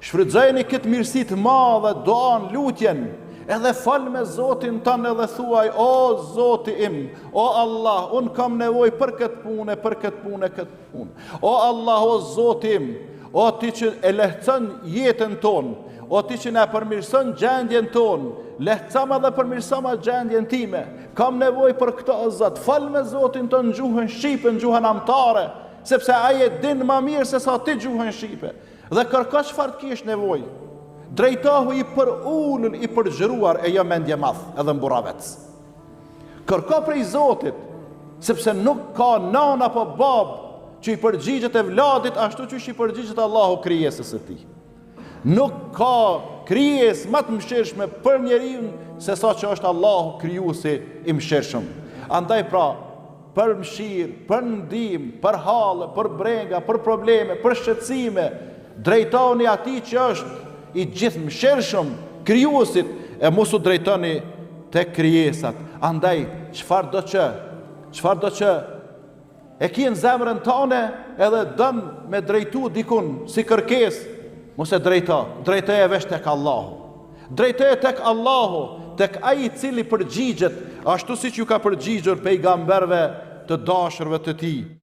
Shfrytëzojeni këtë mirësi të madhe, duan, lutjen, edhe fal me Zotin tënë edhe thuaj, o Zoti im, o Allah, unë kam nevojë për këtë punë, për këtë punë. O Allah, o Zoti im, o ti që e lehtëson jetën tonë, o ti që na përmirëson gjendjen tonë, lehtësama dhe përmirësama gjendjen time. Kam nevojë për këtë o Zot. Fal me Zotin tënë gjuhën shqipe, në gjuhën amtare, sepse ai e din më mirë se sa ti gjuhën shqipe. Dhe kërko çfarë të kesh nevojë. Drejtohu i për ullën, i përgjëruar e jo mendje madh, edhe mburavec. Kërko prej Zotit, sepse nuk ka nan apo bab që i përgjigjet e vladit ashtu që i përgjigjet Allahu krijesës së tij. Nuk ka krijesë më të mëshirshme për njeriu se sa që është Allahu krijuesi i mëshirshëm. Andaj pra, për mëshirë, për ndihmë, për hallë, për brenga, për probleme, për shqetësime, drejtoni atij që është i gjithë mëshirshëm, krijuesit, e mos u drejtoni tek krijesat. Andaj, çfarë do që e ki në zemrën tënde edhe dën me drejtu dikun si kërkesë, mos e drejtoje veç tek Allahu. Drejtoje tek Allahu, tek ai i cili përgjigjet ashtu siç ju ka përgjigjur pejgamberëve të dashurve të tij.